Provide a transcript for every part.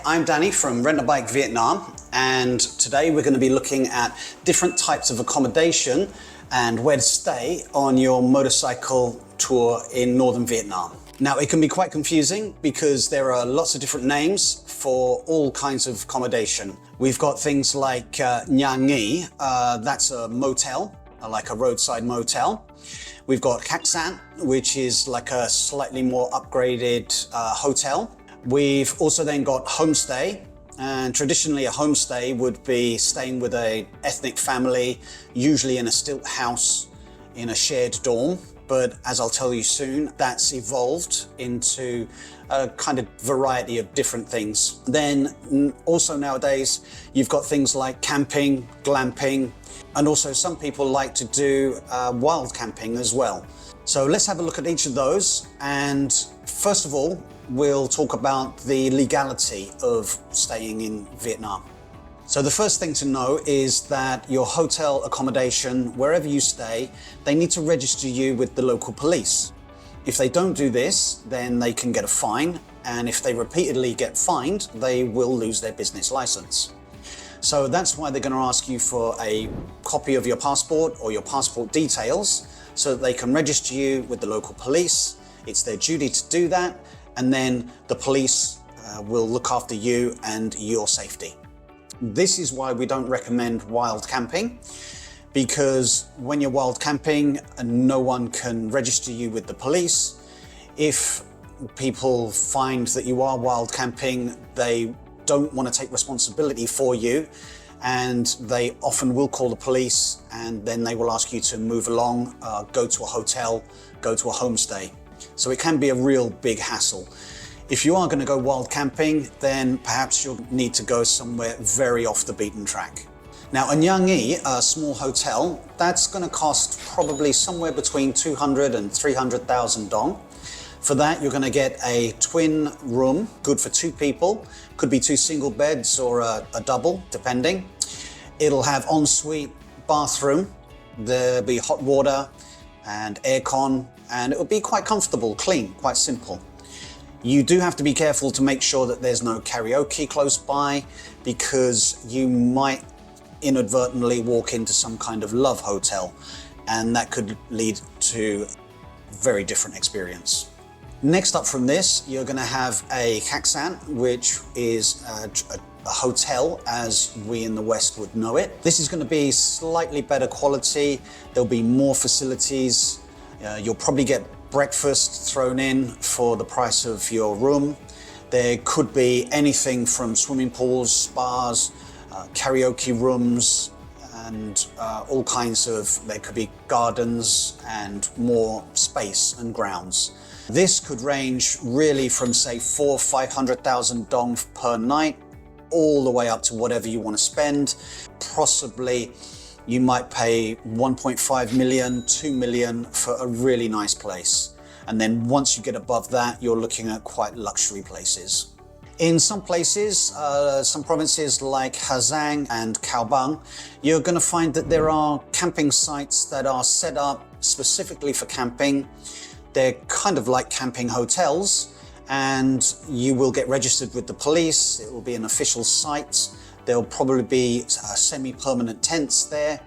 I'm Danny from Rentabike Vietnam, and today we're going to be looking at different types of accommodation and where to stay on your motorcycle tour in northern Vietnam. Now, it can be quite confusing because there are lots of different names for all kinds of accommodation. We've got things like Nhà nghỉ, that's a motel, like a roadside motel. We've got Khách sạn, which is like a slightly more upgraded hotel. We've also then got homestay, and traditionally a homestay would be staying with an ethnic family, usually in a stilt house in a shared dorm. But as I'll tell you soon, that's evolved into a kind of variety of different things. Then also nowadays, you've got things like camping, glamping, and also some people like to do wild camping as well. So let's have a look at each of those. And first of all, we'll talk about the legality of staying in Vietnam. So the first thing to know is that your hotel accommodation, wherever you stay, they need to register you with the local police. If they don't do this, then they can get a fine. And if they repeatedly get fined, they will lose their business license. So that's why they're going to ask you for a copy of your passport or your passport details so that they can register you with the local police. It's their duty to do that. And then the police will look after you and your safety. This is why we don't recommend wild camping, because when you're wild camping, no one can register you with the police. If people find that you are wild camping, they don't want to take responsibility for you, and they often will call the police, and then they will ask you to move along, go to a hotel, go to a homestay. So it can be a real big hassle. If you are going to go wild camping, then perhaps you'll need to go somewhere very off the beaten track. Now, a Nhà nghỉ, a small hotel, that's going to cost probably somewhere between 200 and 300,000 dong. For that, you're going to get a twin room, good for two people. Could be two single beds or a double, depending. It'll have ensuite bathroom. There'll be hot water and aircon, and it will be quite comfortable, clean, quite simple. You do have to be careful to make sure that there's no karaoke close by, because you might inadvertently walk into some kind of love hotel, and that could lead to a very different experience. Next up from this, you're going to have a khách sạn, which is a hotel as we in the West would know it. This is going to be slightly better quality. There'll be more facilities. You'll probably get breakfast thrown in for the price of your room. There could be anything from swimming pools, spas, karaoke rooms, and all kinds of, there could be gardens and more space and grounds. This could range really from say 400,000–500,000 dong per night, all the way up to whatever you want to spend. Possibly you might pay 1.5 million, 2 million for a really nice place. And then once you get above that, you're looking at quite luxury places. In some places, some provinces like Hà Giang and Cao Bang, you're going to find that there are camping sites that are set up specifically for camping. They're kind of like camping hotels, and you will get registered with the police. It will be an official site. There'll probably be semi-permanent tents there,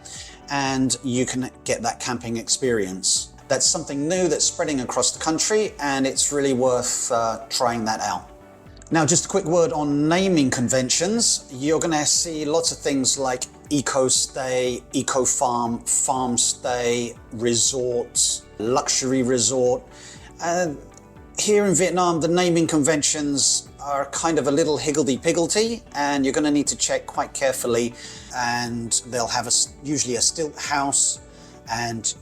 and you can get that camping experience. That's something new that's spreading across the country, and it's really worth trying that out. Now, just a quick word on naming conventions. You're going to see lots of things like eco-stay, eco-farm, farm stay, resorts, luxury resort. Here in Vietnam, the naming conventions are kind of a little higgledy-piggledy, and you're going to need to check quite carefully. And they'll have usually a stilt house, and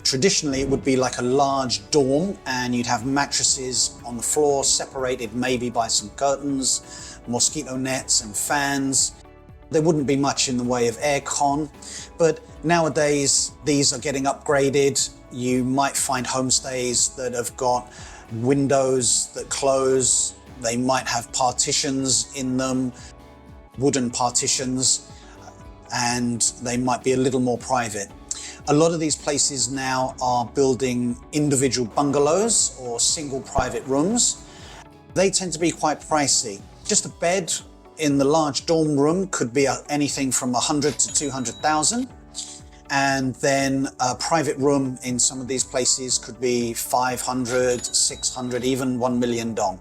traditionally it would be like a large dorm, and you'd have mattresses on the floor, separated maybe by some curtains, mosquito nets and fans. There wouldn't be much in the way of aircon, but nowadays these are getting upgraded. You might find homestays that have got windows that close. They might have partitions in them, wooden partitions, and they might be a little more private. A lot of these places now are building individual bungalows or single private rooms. They tend to be quite pricey. Just a bed in the large dorm room could be anything from 100 to 200,000. And then a private room in some of these places could be 500, 600, even 1 million dong.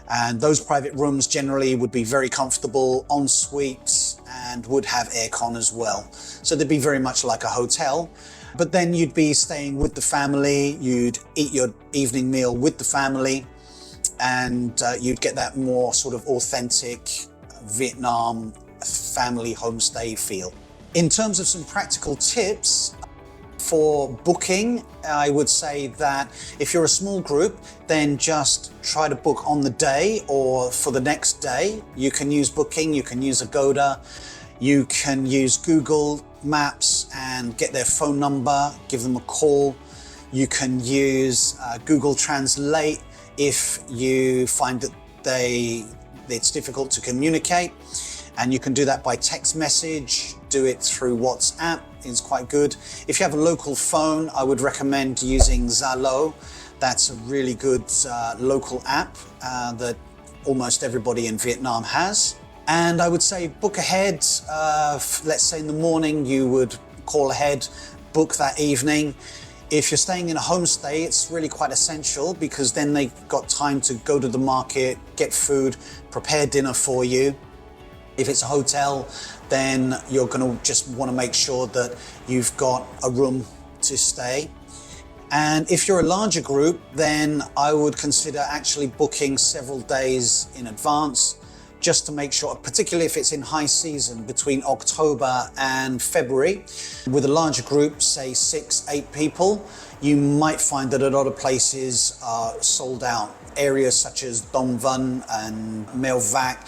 And those private rooms generally would be very comfortable, en suites, and would have aircon as well. So they'd be very much like a hotel. But then you'd be staying with the family, you'd eat your evening meal with the family, and you'd get that more sort of authentic Vietnam family homestay feel. In terms of some practical tips for booking, I would say that if you're a small group, then just try to book on the day or for the next day. You can use Booking, you can use Agoda, you can use Google Maps and get their phone number, give them a call. You can use Google Translate if you find that it's difficult to communicate. And you can do that by text message, do it through WhatsApp, is quite good. If you have a local phone, I would recommend using Zalo. That's a really good local app that almost everybody in Vietnam has. And I would say book ahead. Let's say in the morning, you would call ahead, book that evening. If you're staying in a homestay, it's really quite essential because then they've got time to go to the market, get food, prepare dinner for you. If it's a hotel, then you're going to just want to make sure that you've got a room to stay. And if you're a larger group, then I would consider actually booking several days in advance just to make sure, particularly if it's in high season between October and February. With a larger group, say 6, 8 people, you might find that a lot of places are sold out. Areas such as Dong Van and Meo Vac,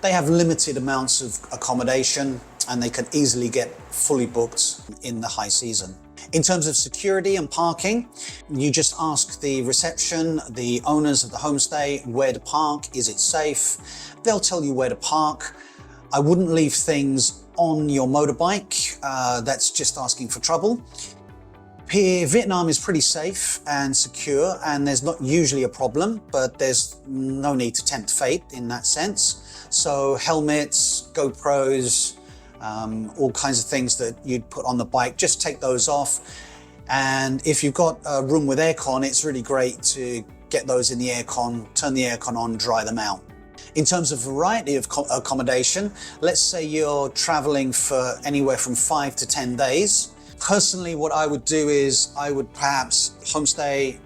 they have limited amounts of accommodation and they can easily get fully booked in the high season. In terms of security and parking, you just ask the reception, the owners of the homestay, where to park, is it safe? They'll tell you where to park. I wouldn't leave things on your motorbike, that's just asking for trouble. Here, Vietnam is pretty safe and secure and there's not usually a problem, but there's no need to tempt fate in that sense. So helmets, GoPros, all kinds of things that you'd put on the bike, just take those off. And if you've got a room with aircon, it's really great to get those in the aircon, turn the aircon on, dry them out. In terms of variety of accommodation, let's say you're traveling for anywhere from 5 to 10 days. Personally, what I would do is I would perhaps homestay,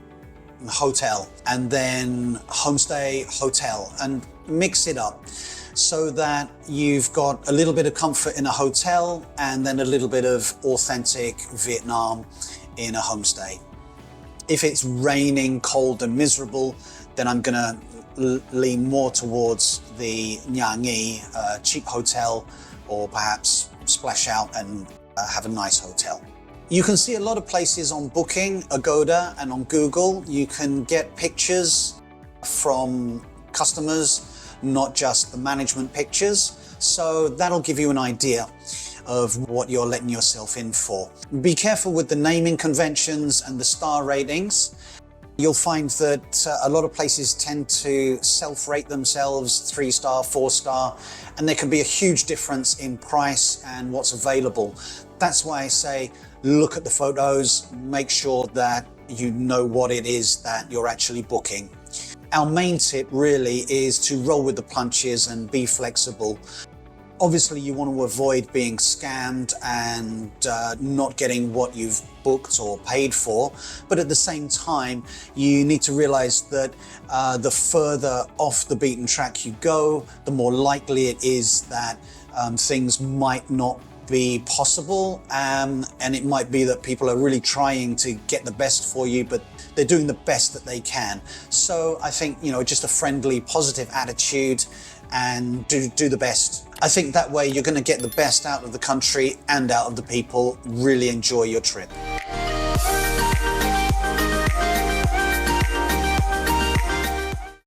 hotel, and then homestay, hotel, and mix it up so that you've got a little bit of comfort in a hotel and then a little bit of authentic Vietnam in a homestay. If it's raining, cold and miserable, then I'm gonna lean more towards the Nhà Nghỉ, cheap hotel, or perhaps splash out and have a nice hotel. You can see a lot of places on Booking, Agoda and on Google. You can get pictures from customers, not just the management pictures. So that'll give you an idea of what you're letting yourself in for. Be careful with the naming conventions and the star ratings. You'll find that a lot of places tend to self-rate themselves 3-star, 4-star, and there can be a huge difference in price and what's available. That's why I say look at the photos, make sure that you know what it is that you're actually booking. Our main tip really is to roll with the punches and be flexible. Obviously, you want to avoid being scammed and not getting what you've booked or paid for. But at the same time, you need to realize that the further off the beaten track you go, the more likely it is that things might not be possible. And it might be that people are really trying to get the best for you, but they're doing the best that they can. So I think, just a friendly, positive attitude and do the best. I think that way you're going to get the best out of the country and out of the people. Really enjoy your trip.